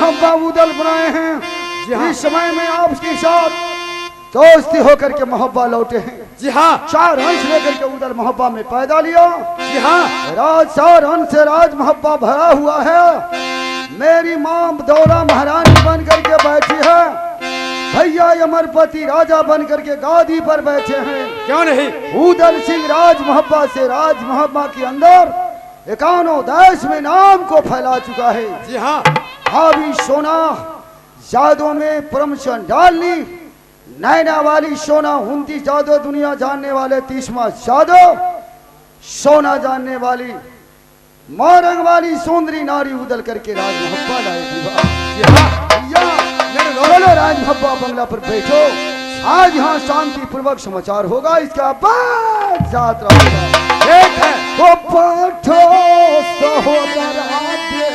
मोहब्बा उदल बनाए हैं। इस समय में आपके साथ दोस्ती होकर के मोहब्बा लौटे हैं। जी हाँ। 4 अंश लेकर के उदल मोहब्बा में पैदा लिया। जी हाँ। राज 4 अंश से राज मोहब्बा भरा हुआ है। मेरी माँ दौरा महारानी बन करके बैठी है, भैया अमरपति राजा बन करके गादी पर बैठे हैं। क्यों नहीं? उदल सिंह राज मोहब्बा से राज मोहब्बा के अंदर 51 देश में नाम को फैला चुका है। जी हाँ। भाभी सोना जादू में प्रमोशन डालनी, नैना वाली सोना 29 जादू दुनिया जानने वाले 30वां जादू, सोना जानने वाली मोरंग वाली सुंदरी नारी उदल करके राज मोहब्बा लाए। जी हाँ। चलो राज मोहब्बा बंगला पर बैठो। आज यहाँ शांति पूर्वक समाचार होगा, इसका बाद यात्रा होगा। ठीक है। वो बैठो सहोदर आगे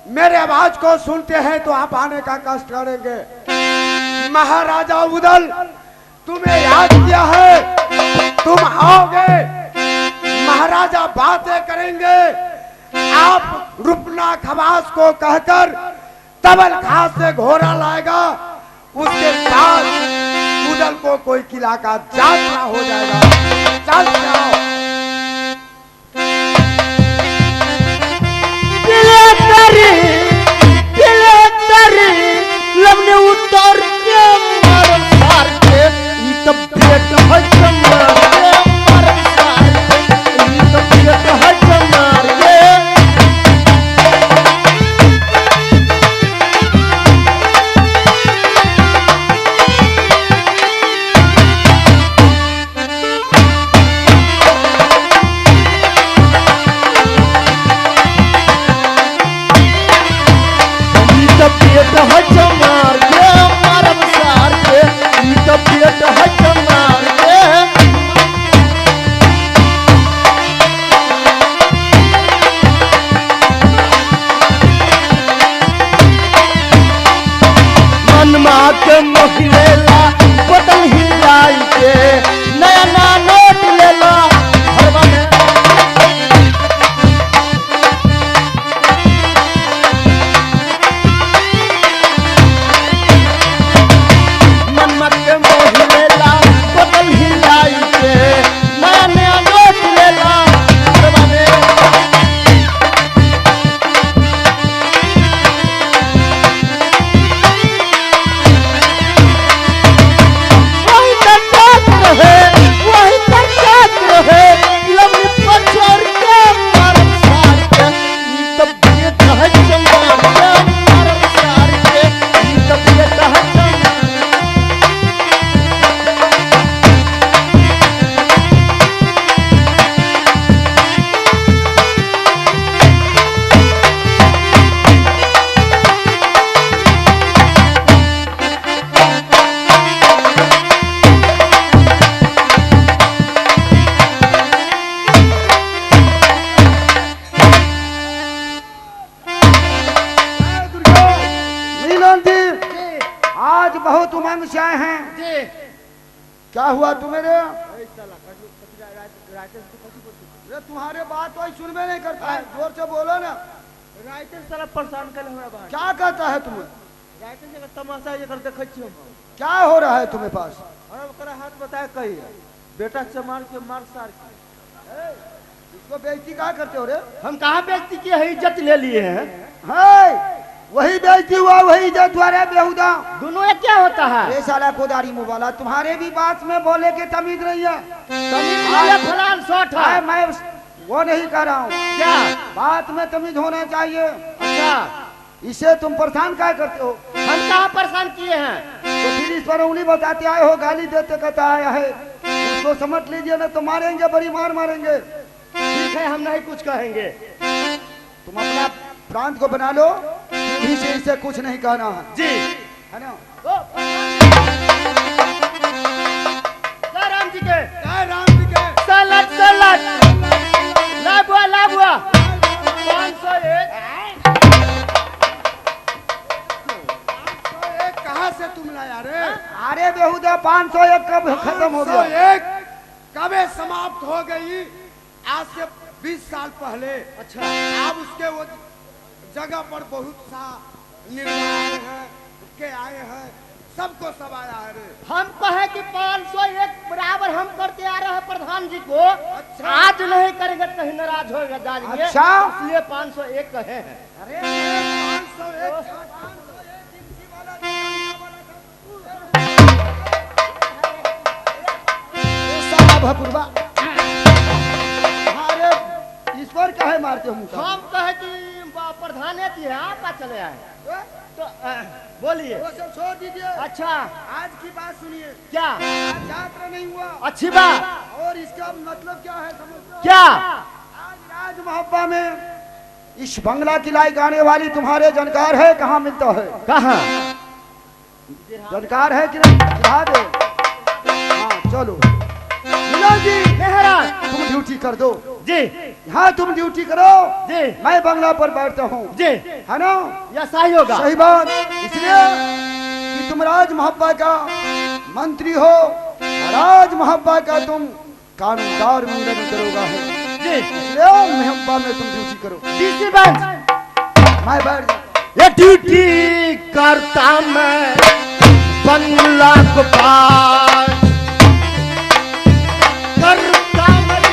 मेरे आवाज को सुनते हैं तो आप आने का कष्ट करेंगे। महाराजा उदल तुम्हें याद किया है, तुम आओगे, महाराजा बातें करेंगे। आप रुपना खवास को कहकर तबल खास से घोड़ा लाएगा, उसके बाद उदल को कोई किला का यात्रा हो जाएगा। चल जाओ। लमने उतर के मारन सार के ई तब भेट है चमार के मारन सार के ई तब भेट है चमार के ई तब भेट है चमार के मारन सार के ई तब भेट है चमार के मनमा के मोहिलेला बटन हिलाई के नया नया नोट लेला हरवा में मनमा के मोहिलेला बटन हिलाई के नया नया नोट लेला हरवा में वही तो आज बहुत उमंग से आए हैं। जी क्या हुआ तुम्हें? तुम्हारे बात तो सुनबे नहीं करता है, जोर से बोलो ना। राइटर साला परेशान कर हमरा बाहर। क्या कहता है तुम्हें? राइटर जगह तमाशा ये कर देखै छियो। क्या हो रहा है तुम्हें पास? और ओकरा हाथ बताए कही बेटा चमार के मार सार के। इसको बेइज्जती क्या करते हो रे? हम कहाँ बेइज्जती किए है, इज्जत ले लिए हैं। है वही बेइज्जती हुआ, वही इज्जत हुआ रे बेहुदा। दोनों एक क्या होता है? ये साला कोदारी मुबाला, तुम्हारे भी बात में बोले के तमीज नहीं है। तमीज वाले फलान शॉट है। मैं वो नहीं कह रहा हूँ, क्या बात में तमीज होना चाहिए। अच्छा इसे तुम परेशान क्या करते हो? हम कहाँ परेशान किए हैं? तो फिर इस पर उंगली बताते आए हो, गाली देते कहता आया है। उसको समझ लीजिए ना, तो मारेंगे, बड़ी मार मारेंगे। ठीक है हम नहीं कुछ कहेंगे। तुम अपना प्रांत को बना लो, किसी से इसे कुछ नहीं कहना है, जी है ना? जय राम जी के। जय राम जी के। सलट सलट लाभ हुआ 501। कहाँ से तुम लाया रे? अरे बेहुदा 501 कब खत्म हो गया? 501 कबे समाप्त हो गई, आज से 20 साल पहले। अच्छा अब उसके वो जगह पर बहुत सा निर्माण है, के आए हैं, सबको सब आया है रे। हम कहे कि 501 बराबर हम करते आ रहे हैं प्रधान जी को। अच्छा। आज नहीं करेंगे कहीं नाराज होगा जानिए। अच्छा। इसलिए 501 कहे हैं। अरे 501 साला भपुरवा, अरे ईश्वर काहे मारते हो मुझको? हम कहे कि प्रधान जी है, आप चले आए तो बोलिए। वो सब छोड़ दीजिए, अच्छा आज की बात सुनिए। क्या आज यात्रा नहीं हुआ, अच्छी बात। और इसका मतलब क्या है समझ? क्या आज राज मोहब्बा में इस बंगला की लाई गाने वाली तुम्हारे जानकार है, कहाँ मिलता है? कहाँ? जानकार है कि नहीं? दिखा दे। हाँ चलो मिलन जी, महाराज तुम ड्यूटी कर दो। जी हाँ तुम ड्यूटी करो, जी मैं बंगला पर बैठता हूँ, जी है ना? यह सही होगा। सही बात, इसलिए कि तुम राज मोहब्बा का मंत्री हो, राज मोहब्बा का तुम कानूनदार मंडल दरोगा है, जी इसलिए मोहब्बा में तुम ड्यूटी करो। डीसी बेंच मैं बैठ जाऊँ। ये ड्यूटी करता मैं बंगला को पार करता मैं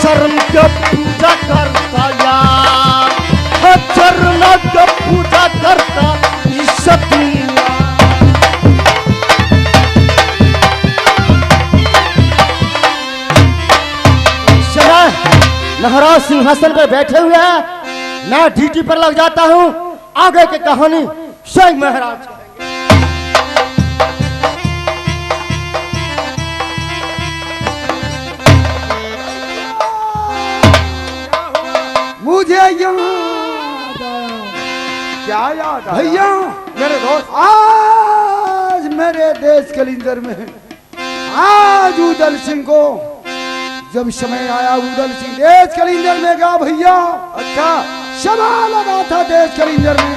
चरण का पूजा करता यार, चरण का पूजा करता इस दुनिया। महाराज सिंहासन पर बैठे हुए हैं, मैं ड्यूटी पर लग जाता हूँ। आगे की कहानी स्वयं महाराज। मुझे याद क्या याद आया? भैया मेरे दोस्त, आज मेरे देश कलिंदर में आज उदल सिंह को जब समय आया, उदल सिंह देश कलिंदर में गया भैया। अच्छा सभा लगा था देश कलिंदर में,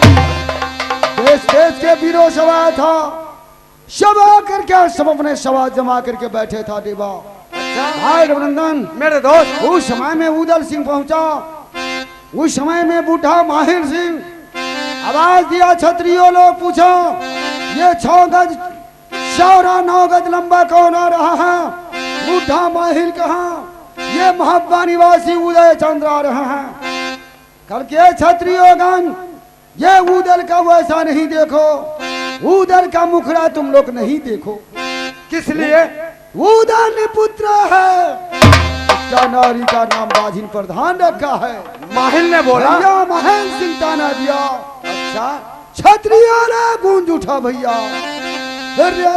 देश देश के वीरों सभा था, सभा करके सब अपने सभा जमा करके बैठे था देवा। अच्छा भाई रघुनंदन, मेरे दोस्त, उस समय में उदल सिंह पहुंचा, उस समय में बूढ़ा माहिर सिंह आवाज दिया, क्षत्रियो लोग पूछा ये 6 गज चौड़ा 9 गज लंबा कौन आ रहा है? बूढ़ा माहिर कहा ये मोहब्बा निवासी उदय चंद्र आ रहे हैं। कल के क्षत्रियोगण, ये उदल का वैसा नहीं देखो, उदल का मुखड़ा तुम लोग नहीं देखो। किस लिए? उदल पुत्र है, क्या नारी का नाम बाजिन प्रधान रखा है। माहिल ने बोला भैया महेंद्र सिंह ताना दिया। अच्छा क्षत्रिय ने गूंज उठा भैया। धैर्य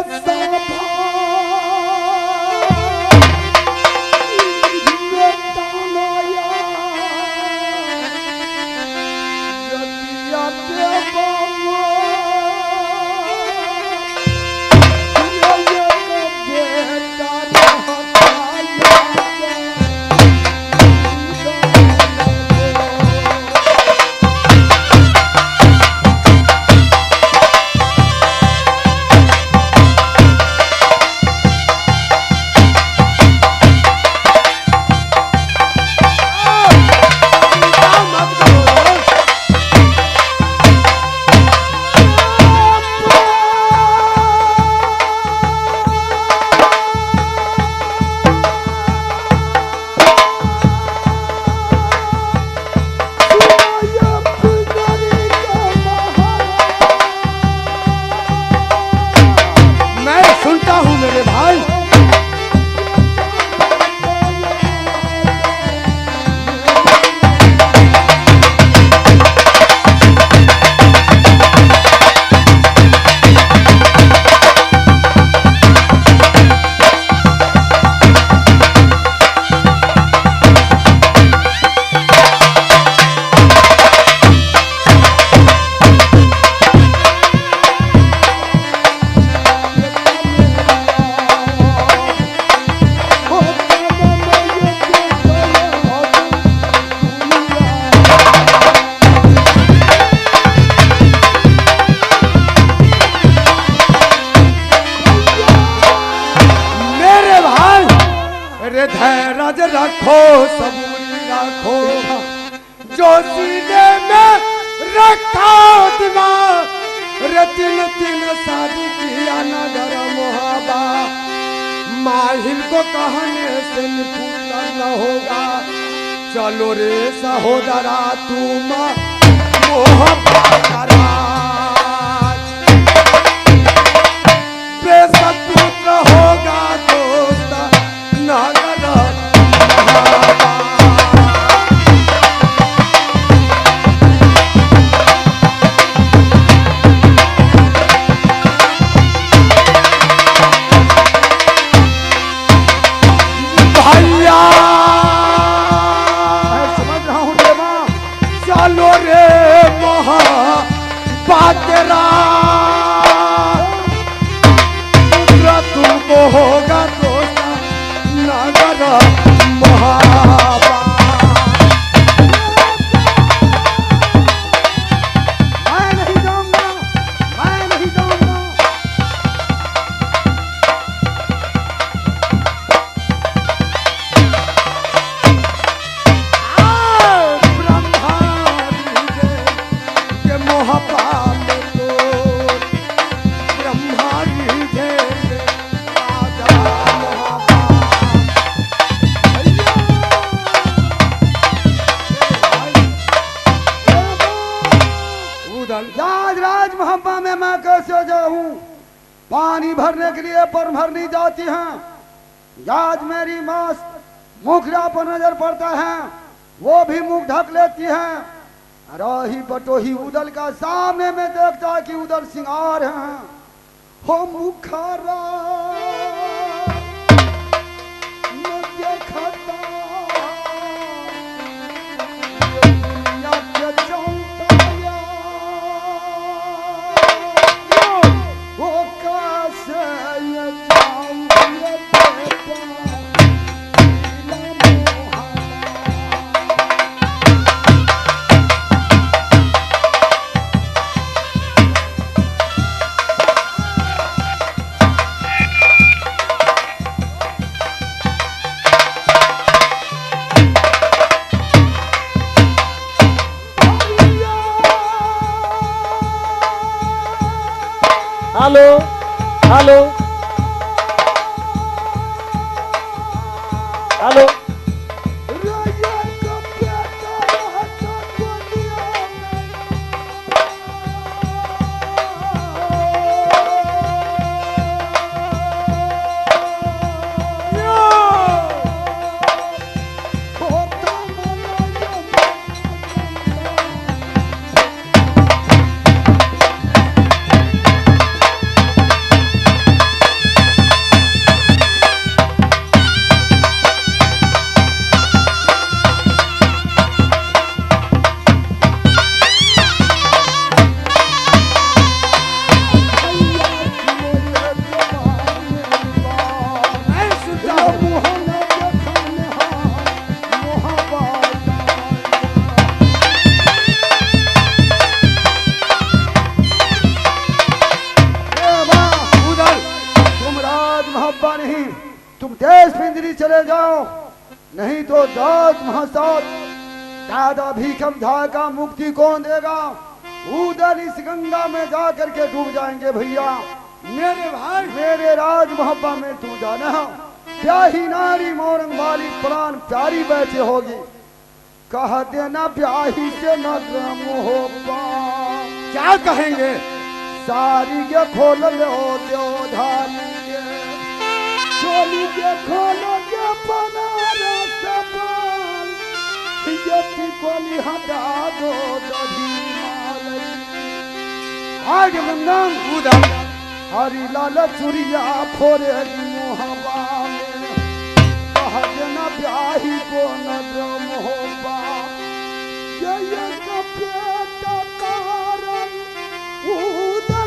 रखो, सबूरी रखो, जो सीने में रखा दिमाग। रे तीन तीन शादी किया नगर मोहबा, माहिल को कहने से निपुण न होगा। चलो रे सहोदरा तुम मोहब्बा करा, बेशक पुत्र होगा दोस्त नगर तेरा पुत्र तुमको होगा दोस्त नगर महाबा। मैं नहीं जाऊंगा, मैं नहीं जाऊंगा। राज मोहब्बा में मैं कैसे जाऊं? पानी भरने के लिए पर भरनी जाती हैं। आज मेरी माँ मुखड़ा पर नजर पड़ता है, वो भी मुख ढक लेती है। राही बटोही उदल का सामने में देखता है कि उदल सिंगार है। हो मुखारा न देखता हेलो हेलो हेलो। चले जाओ, नहीं तो दाद महासाद दादा भीखम झा का मुक्ति कौन देगा। उधर इस गंगा में जा करके डूब जाएंगे भैया। मेरे भाई, मेरे राज मोहब्बा में तू जाना, प्याही नारी मोरंग वाली प्राण प्यारी बैठे होगी, कह देना प्याही से न मोहब्बा। क्या कहेंगे? सारी के खोल लो धानी के, चोली के खोलो के बनारस बाल, यति कोली हटा दो दधी मालई। आज गंगम उधर हरी लाल चुरिया फोरे मोहबा में, कह देना ब्याही को न मोहबा। ये पेट कारण उदर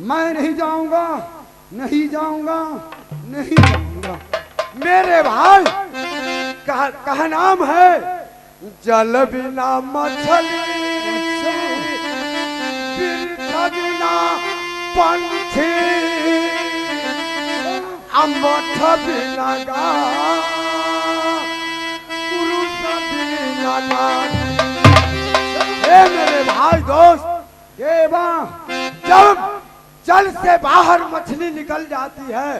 मैं नहीं जाऊंगा, नहीं जाऊंगा, नहीं जाऊंगा। मेरे भाई, कहा नाम है जल बिना मछली, बिरथा बिना पंछी, अमठ बिना गाय, पुरुष बिना नारी। हे मेरे भाई दोस्त, देवा जब जल से बाहर मछली निकल जाती है,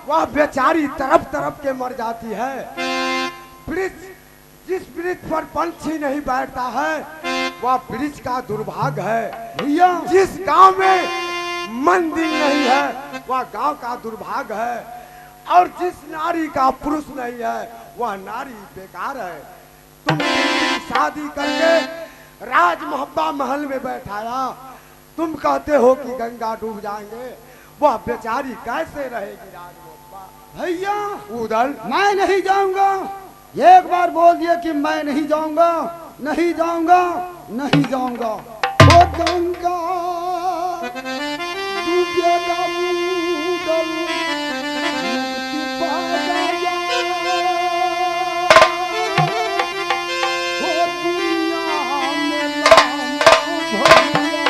वह बेचारी तरफ तरफ के मर जाती है। वृक्ष, जिस वृक्ष पर पंछी नहीं बैठता है, वह वृक्ष का दुर्भाग्य है। भैया जिस गांव में मंदिर नहीं है, वह गांव का दुर्भाग्य है। और जिस नारी का पुरुष नहीं है, वह नारी बेकार है। तुम शादी करके राज मोहब्बा महल में बैठाया, तुम कहते हो कि गंगा डूब जाएंगे, वह बेचारी कैसे रहेगी राज मोहब्बा? भैया उधर मैं नहीं जाऊंगा, एक बार बोल दिया कि मैं नहीं जाऊंगा, नहीं जाऊंगा, नहीं जाऊंगा। ओ गंगा डूबेगा उदल, मुक्ति पाएगा ओ दुनिया में नाम भैया।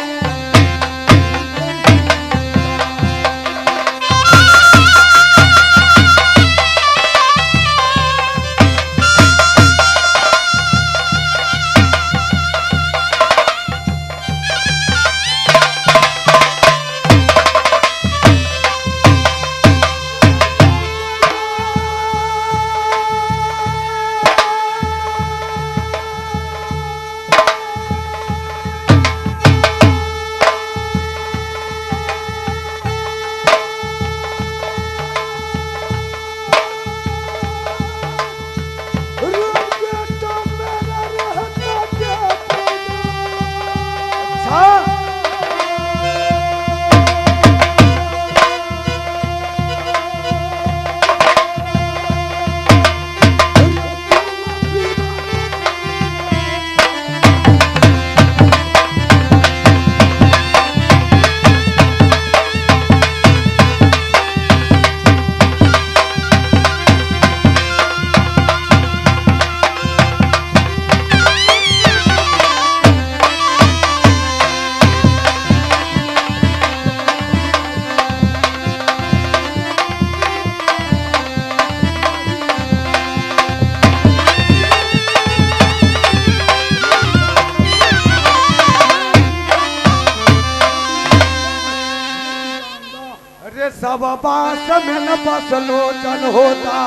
सब बास में न बस लोचन होता,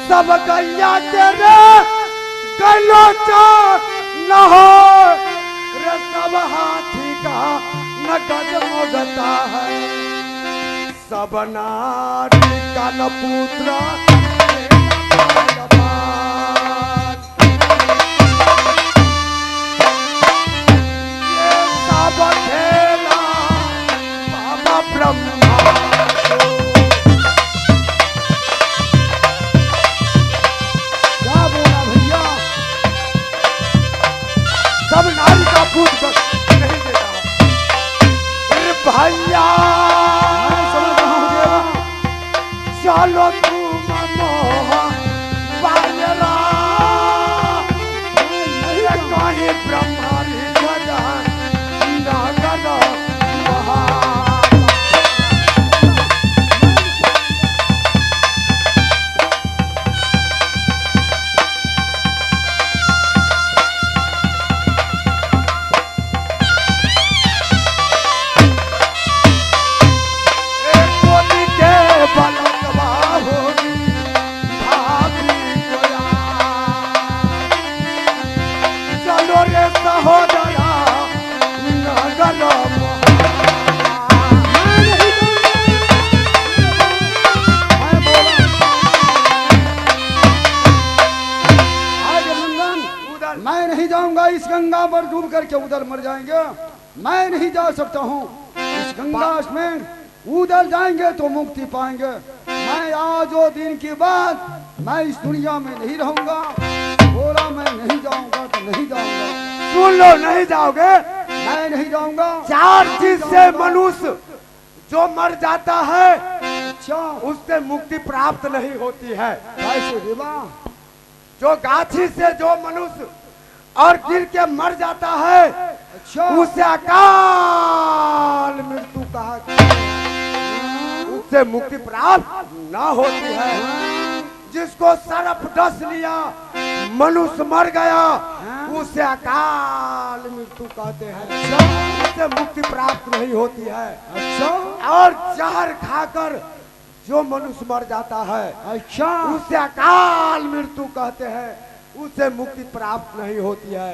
सब गैया के रे गलोचन न हो रे, सब हाथी का न गज मोगता है, सब नारी का न पुत्र खेला बाबा ब्रह्मा को। क्या बोला भैया? सब नारी का पूत नहीं देता अरे भैया, मैं समझ रहा हूँ देवा। चलो तुम मोह बाजरा कहीं ब्रह्मारी जगह नागर महा। मैं नहीं जाऊंगा, इस गंगा पर डूब करके उधर मर जाएंगे। मैं नहीं जा सकता हूँ इस गंगा में, उधर जाएंगे तो मुक्ति पाएंगे। मैं आज वो दिन के बाद मैं इस दुनिया में नहीं रहूंगा। बोला मैं नहीं जाऊंगा तो नहीं जाऊंगा। सुन लो, नहीं जाओगे? मैं नहीं जाऊंगा। चार चीज से मनुष्य जो मर जाता है अच्छा, उससे मुक्ति प्राप्त नहीं होती है। कैसे देवा? जो गाछी से जो मनुष्य और गिर के मर जाता है अच्छा, उसे अकाल मृत्यु कहा, उससे मुक्ति प्राप्त न होती है। जिसको सर्प डस लिया, मनुष्य मर गया, उसे अकाल मृत्यु कहते हैं, उससे मुक्ति प्राप्त नहीं होती है। अच्छा, और जहर खाकर जो मनुष्य मर जाता है अच्छा, उसे अकाल मृत्यु कहते हैं, उसे मुक्ति प्राप्त नहीं होती है।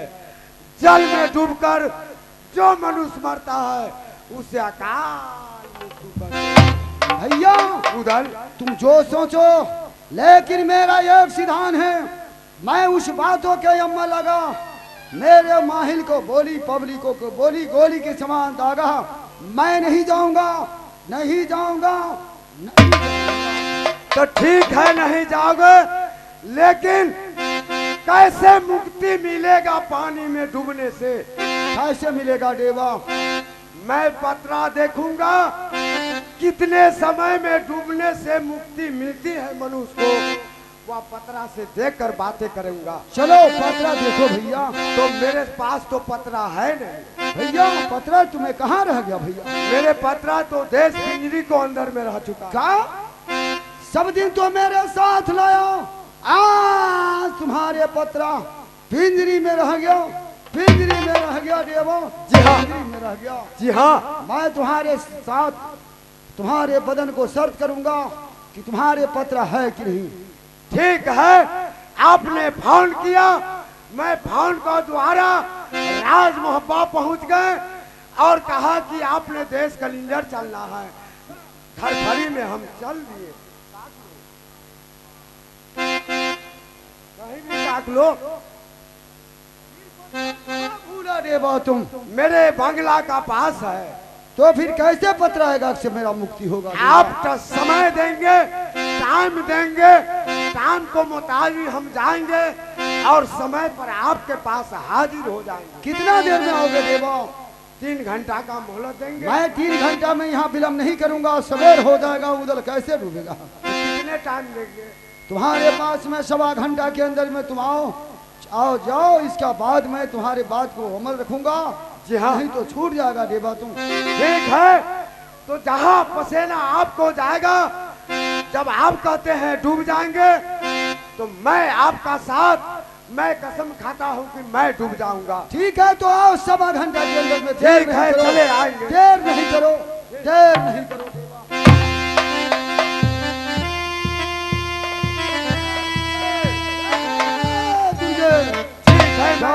जल में डूबकर जो मनुष्य मरता है उसे अकाल मृत्यु कहते हैं। भैया उधर तुम जो सोचो, लेकिन मेरा एक सिद्धांत है। मैं उस बातों के अम्मा लगा, मेरे माहिल को बोली, पब्लिकों को बोली, गोली के समान दागा। मैं नहीं जाऊंगा, नहीं जाऊंगा, नहीं जाऊंगा। तो ठीक है, नहीं जाओगे, लेकिन कैसे मुक्ति मिलेगा पानी में डूबने से? कैसे मिलेगा देवा? मैं पतरा देखूंगा कितने समय में डूबने से मुक्ति मिलती है मनुष्य को, वह पतरा से देखकर बातें करूंगा। चलो पतरा देखो भैया। तो मेरे पास तो पतरा है नहीं भैया पतरा तुम्हें कहाँ रह गया भैया? मेरे पतरा तो देश पिंजरी को अंदर में रह चुका। क्या सब दिन तो मेरे साथ लाया, आज तुम्हारे पतरा पिंजरी में रह गया, पिंजरी में रह गया देवो। जी हाँ, पिंजरी में रह गया। जी हाँ, मैं तुम्हारे साथ तुम्हारे बदन को शर्त करूंगा कि तुम्हारे पतरा है कि नहीं। ठीक है, आपने फोन किया, मैं फोन को द्वारा राज मोहब्बा पहुंच गए और कहा कि आपने देश कलिंजर चलना है। घर भरी में हम चल दिए। कहीं भी ताक लो। पूरा देवा तुम मेरे बंगला का पास है। तो फिर कैसे पतराएगा से मेरा मुक्ति होगा? आप तो समय देंगे, टाइम देंगे, टाइम को मुताबिक हम जाएंगे और समय पर आपके पास हाजिर हो जाएंगे। कितना देर में आओगे देवा? 3 घंटा का मोहलत देंगे। मैं 3 घंटा में यहाँ विलम्ब नहीं करूंगा, सवेर हो जाएगा, उधर कैसे डूबेगा? कितने टाइम देंगे? तुम्हारे पास में 1.25 घंटा के अंदर में तुम आओ जाओ, इसका बाद मैं तुम्हारे बात को अमल रखूंगा। जी हाँ, नहीं तो छूट जाएगा देवा तुम। ठीक है, तो जहाँ पसीना आपको जाएगा, जब आप कहते हैं डूब जाएंगे, तो मैं आपका साथ, मैं कसम खाता हूँ कि मैं डूब जाऊंगा। ठीक है, तो आओ 1.25 घंटा के अंदर में। ठीक है, चले आएंगे। देर नहीं करो, देर नहीं करो देवा।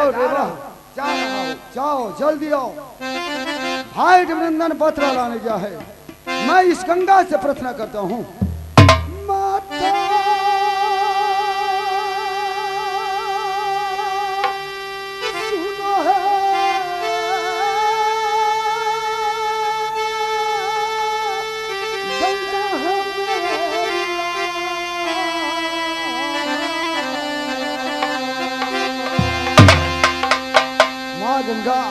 जाओ देवा, जा रहा हूँ। जाओ जल्दी आओ। भाई अभिनंदन पत्र लाने गया है। मैं इस गंगा से प्रार्थना करता हूँ, माता सुनो है, गंगा है माँ गंगा,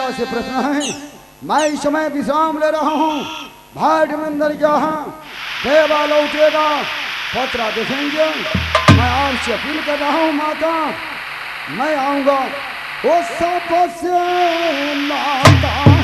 से प्रश्न है। मैं इस समय विश्राम ले रहा हूँ। भाट मंदिर यहाँ देवा लौटेगा, पत्रा देखेंगे। मैं आपसे अपील कर रहा हूँ माता, मैं आऊँगा। ओ सब से माता